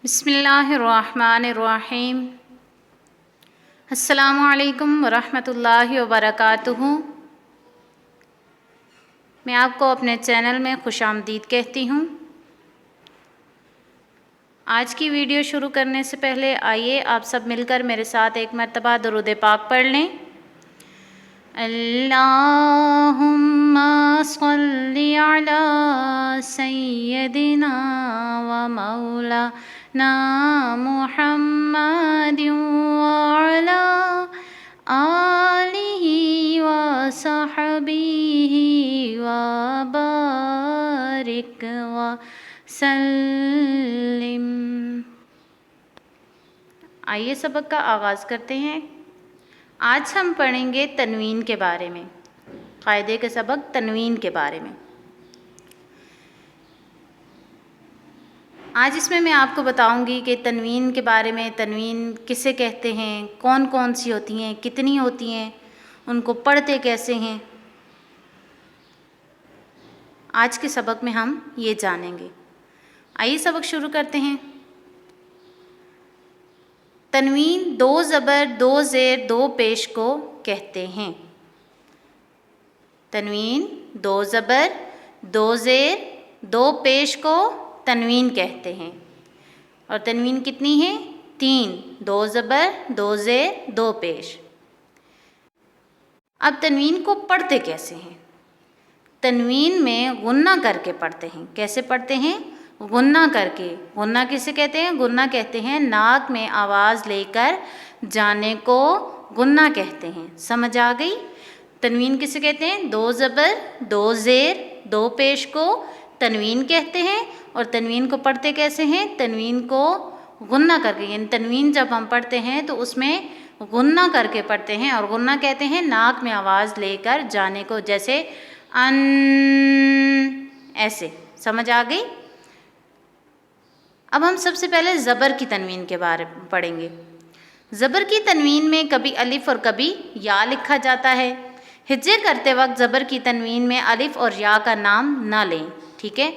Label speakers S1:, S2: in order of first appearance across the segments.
S1: बिस्मिल्लाहिर्रहमानिर्रहीम। अस्सलामु अलैकुम वरहमतुल्लाहि वबरकातुहू। मैं आपको अपने चैनल में खुशामदीद कहती हूँ। आज की वीडियो शुरू करने से पहले आइए आप सब मिलकर मेरे साथ एक मरतबा दुरूद पाक पढ़ लें। अल्लाहुम्मा सल्लि अला सय्यदिना व मौलाना मुहम्मदिन व अला आलिहि व सहबिहि व बारिक व सल्लिम। आइए सबक का आगाज़ करते हैं। आज हम पढ़ेंगे तनवीन के बारे में, क़ायदे के सबक तनवीन के बारे में। आज इसमें मैं आपको बताऊंगी कि तनवीन के बारे में, तनवीन किसे कहते हैं, कौन कौन सी होती हैं, कितनी होती हैं, उनको पढ़ते कैसे हैं। आज के सबक में हम ये जानेंगे। आइए सबक शुरू करते हैं। तनवीन दो ज़बर, दो ज़ेर, दो पेश को कहते हैं। तनवीन दो ज़बर, दो ज़ेर, दो पेश को तनवीन कहते हैं। और तनवीन कितनी है? तीन, दो ज़बर, दो ज़ेर, दो पेश। अब तनवीन को पढ़ते कैसे हैं? तनवीन में गुन्ना करके पढ़ते हैं। कैसे पढ़ते हैं? गुन्ना करके। गुन्ना किसे कहते हैं? गुन्ना कहते हैं नाक में आवाज़ लेकर जाने को गुन्ना कहते हैं। समझ आ गई? तनवीन किसे कहते हैं? दो ज़बर, दो ज़ेर, दो पेश को तनवीन कहते हैं। और तनवीन को पढ़ते कैसे हैं? तनवीन को गुन्ना करके। यानी तनवीन जब हम पढ़ते हैं तो उसमें गुन्ना करके पढ़ते हैं। और गुन्ना कहते हैं नाक में आवाज़ लेकर जाने को, जैसे अन, ऐसे। समझ आ गई? अब हम सबसे पहले ज़बर की तनवीन के बारे में पढ़ेंगे। ज़बर की तनवीन में कभी अलिफ़ और कभी या लिखा जाता है। हिज्जे करते वक्त ज़बर की तनवीन में अलिफ़ और या का नाम ना लें, ठीक है।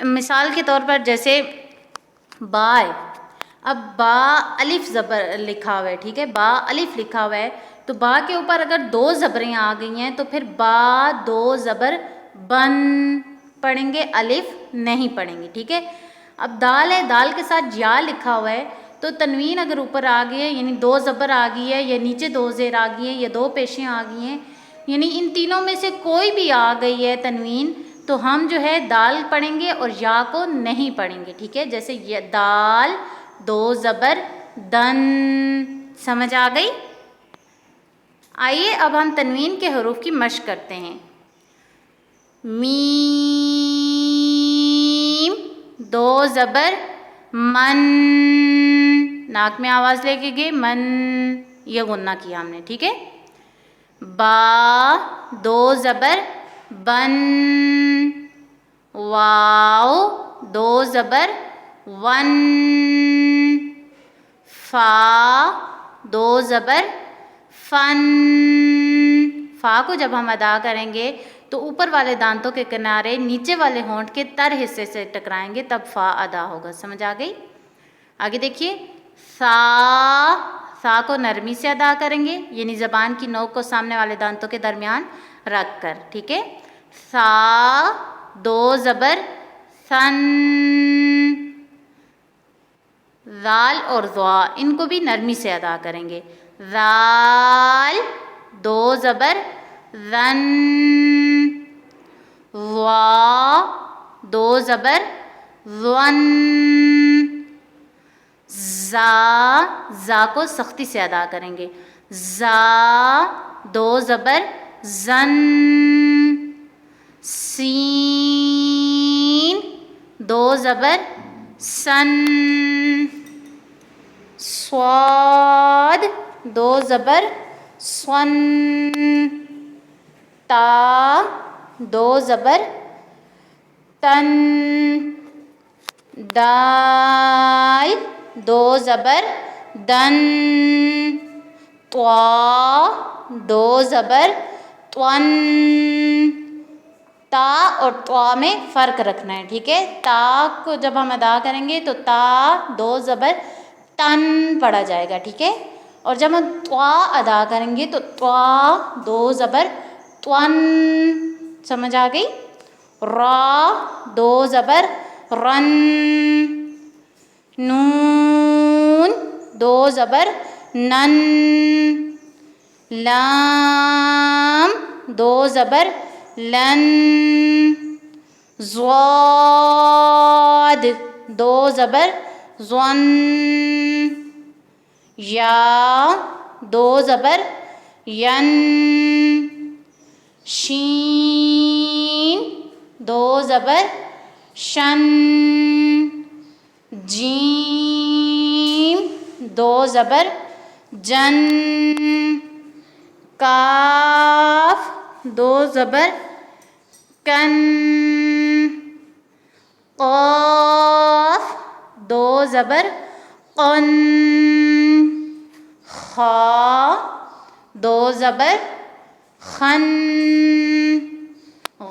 S1: मिसाल के तौर पर जैसे बा है। अब बा अलिफ़ ज़बर लिखा हुआ है, ठीक है, बा अलिफ़ लिखा हुआ है, तो बा के ऊपर अगर दो ज़बरें आ गई हैं तो फिर बा दो ज़बर बन पढ़ेंगे, अलिफ़ नहीं पढ़ेंगे, ठीक है। अब दाल है, दाल के साथ या लिखा हुआ है, तो तनवीन अगर ऊपर आ गई है, यानी दो ज़बर आ गई है, या नीचे दो ज़ेर आ गई है, या दो पेशें आ गई हैं, यानी इन तीनों में से कोई भी आ गई है तनवीन, तो हम जो है दाल पढ़ेंगे और या को नहीं पढ़ेंगे, ठीक है। जैसे ये दाल, दो ज़बर दन। समझ आ गई? आइए अब हम तनवीन के हरूफ की मश्क करते हैं। मीम, दो ज़बर मन, नाक में आवाज़ लेके गए मन, ये गुन्ना किया हमने, ठीक है। बा, दो ज़बर बन, वाओ, दो ज़बर वन, फा, दो ज़बर फन। फा को जब हम अदा करेंगे तो ऊपर वाले दांतों के किनारे नीचे वाले होंठ के तर हिस्से से टकराएंगे, तब फा अदा होगा। समझ आ गई? आगे देखिए, सा, सा को नरमी से अदा करेंगे, यानी ज़बान की नोक को सामने वाले दांतों के दरमियान रख कर, ठीक है। सा, दो ज़बर सन। ज़ाल और ज़्वा, इनको भी नरमी से अदा करेंगे। ज़ाल, दो ज़बर ज़न, ज़्वा, दो ज़बर ज़्वन, ज़ा, ज़ा को सख्ती से अदा करेंगे। ज़ा, दो ज़बर ज़न, सीन, दो ज़बर सन, स्वाद, दो ज़बर स्वन, ता, दो ज़बर तन, दाल, दो ज़बर दन, त्वा, दो ज़बर त्वन, ता اور طوا میں فرق رکھنا ہے، ٹھیک ہے؟ تا کو جب ہم ادا کریں گے تو تا دو زبر تن پڑھا جائے گا، ٹھیک ہے؟ اور جب ہم طوا ادا کریں گے تو طوا دو زبر طون، سمجھ آ گئی؟ را دو زبر رن، نون دو زبر نن، لام دو زبر لن، ضاد دو زبر ظن، یا دو زبر ین، شین دو زبر شن، جیم دو زبر جن، کاف دو زبر کن، قاف دو زبر قن، خا دو زبر خن،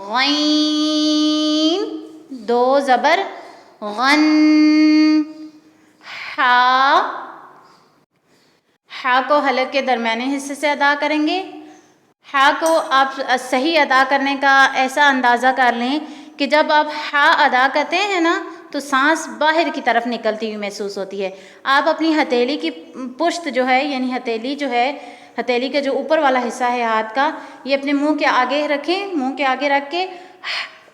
S1: غین دو زبر غن، ہا کو حلق کے درمیانے حصے سے ادا کریں گے۔ ہا کو آپ صحیح ادا کرنے کا ایسا اندازہ کر لیں کہ جب آپ ہا ادا کرتے ہیں نا تو سانس باہر کی طرف نکلتی ہوئی محسوس ہوتی ہے۔ آپ اپنی ہتھیلی کی پشت جو ہے، یعنی ہتھیلی جو ہے، ہتھیلی کا جو اوپر والا حصہ ہے ہاتھ کا، یہ اپنے منہ کے آگے رکھیں، منہ کے آگے رکھ کے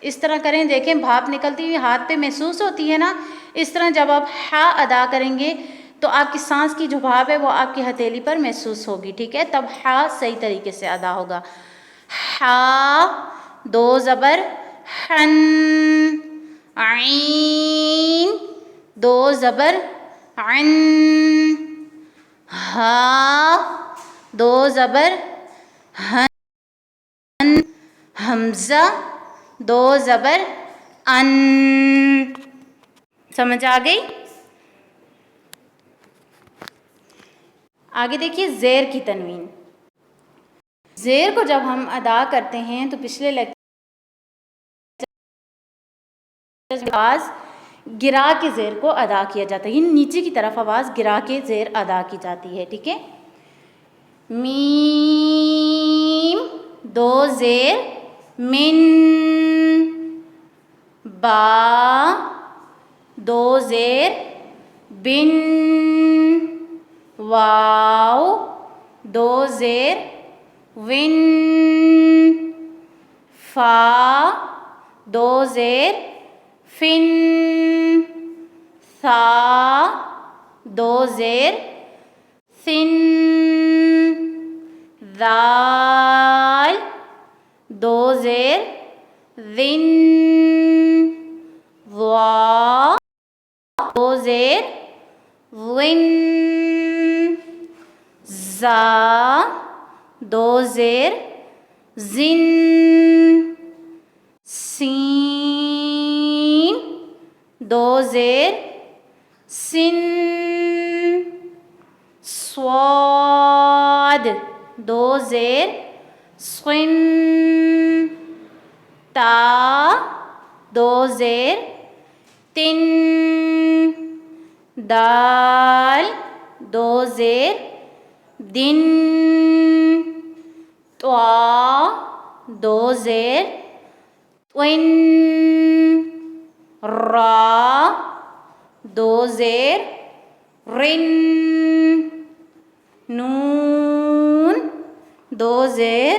S1: اس طرح کریں، دیکھیں بھاپ نکلتی ہوئی ہاتھ پہ محسوس ہوتی ہے نا، اس طرح جب آپ ہا ادا کریں گے تو آپ کی سانس کی جو بھاپ ہے وہ آپ کی ہتھیلی پر محسوس ہوگی، ٹھیک ہے؟ تب ہا صحیح طریقے سے ادا ہوگا۔ ہا دو زبر ہن، عین دو زبر عن، ہا دو زبر ہن، حمزہ دو زبر ان، سمجھ آ گئی؟ آگے دیکھیے زیر کی تنوین۔ زیر کو جب ہم ادا کرتے ہیں تو پچھلے آواز گرا کے زیر کو ادا کیا جاتا ہے، یعنی نیچے کی طرف آواز گرا کے زیر ادا کی جاتی ہے، ٹھیک ہے؟ میم دو زیر من، با دو زیر بن، واو دو زیر ون، فا دو زیر فن، ثا دو زیر ثن، ذال دو زیر ذن، ضا دو زیر ضن، زا دو زیر زن، سین دو زیر سن، صاد دو زیر صن، تا دو زیر تن، دال دو زیر دن، طوا دو زیر طن، را دو زیر رن، نون دو زیر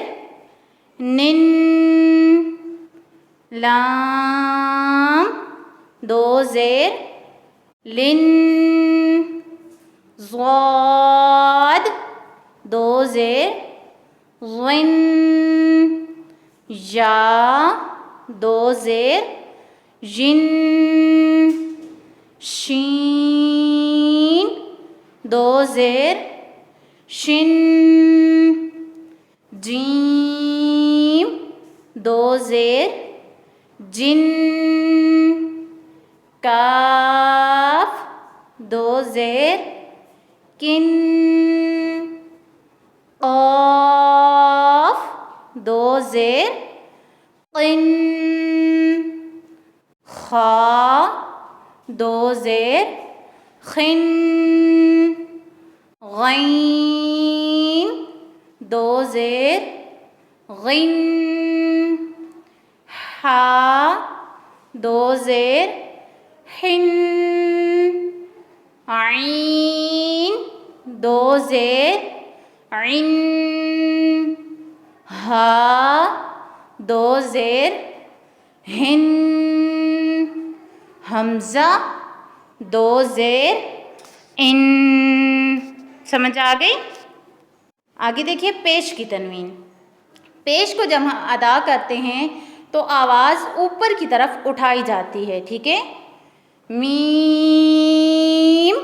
S1: نن، لام دو زیر لن، ضاد دو زیر ضن، یا دو زیر ژن، شین دو زیر شن، جیم دو زیر جن، کاف دو زیر کن، قاف دو زیر قن، خا دو زیر خن غین دو زیر غن حا دو زیر حن عین دو زیر عن ہا دو زیر ہن حمزہ دو زیر ان. سمجھ آ گئی؟ آگے دیکھیے پیش کی تنوین. پیش کو جب ہم ادا کرتے ہیں تو آواز اوپر کی طرف اٹھائی جاتی ہے. ٹھیک ہے؟ میم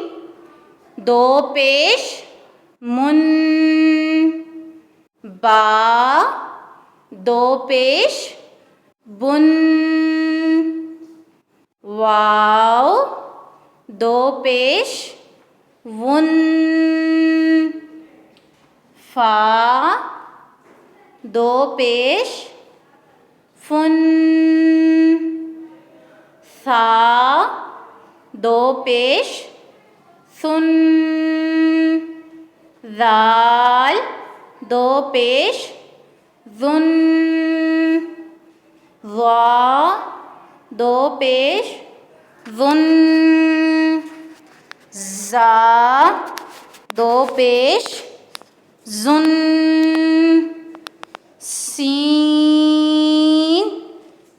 S1: دو پیش من با دو پیش بن واو دو پیش ون فا دو پیش فن ثا دو پیش ثن ذال دو پیش ذن ظا دو پیش ظن زا دو پیش زن سین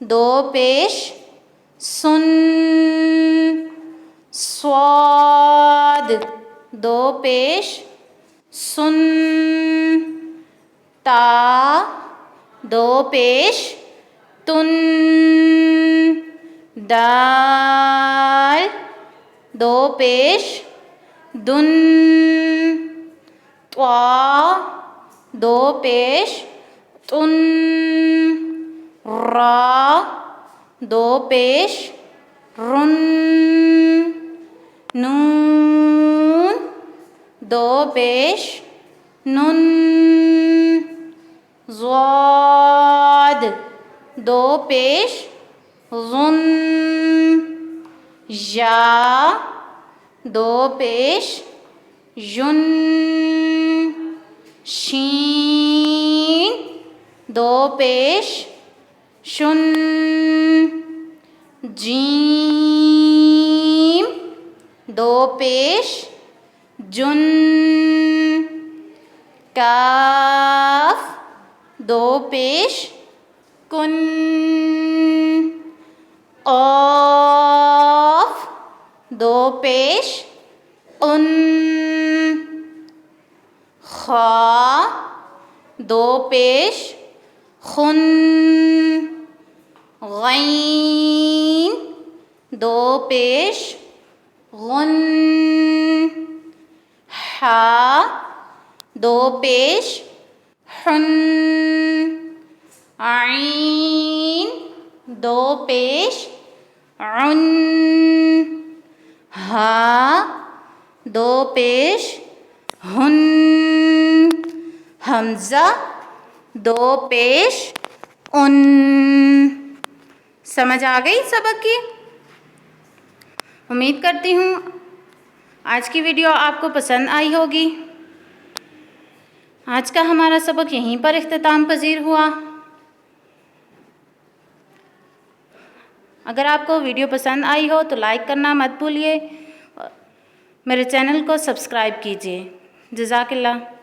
S1: دو پیش سن صاد دو پیش سن تا دو پیش تن دال دو پیش دن طا دو پیش تن را دو پیش رن نون دو پیش نن ضاد دو پیش ظن یا دو پیش یون شین دو پیش شن جیم دو پیش جن کاف دو پیش کن قاف دو پیش ان خا دو پیش خن غین دو پیش غن حا دو پیش حن عین دو پیش عن ہا دو پیش ہن حمزہ دو پیش ان. سمجھ آ گئی سبق کی؟ امید کرتی ہوں آج کی ویڈیو آپ کو پسند آئی ہوگی. آج کا ہمارا سبق یہیں پر اختتام پذیر ہوا. اگر آپ کو ویڈیو پسند آئی ہو تو لائک کرنا مت بھولیے. میرے چینل کو سبسکرائب کیجیے. جزاک اللہ.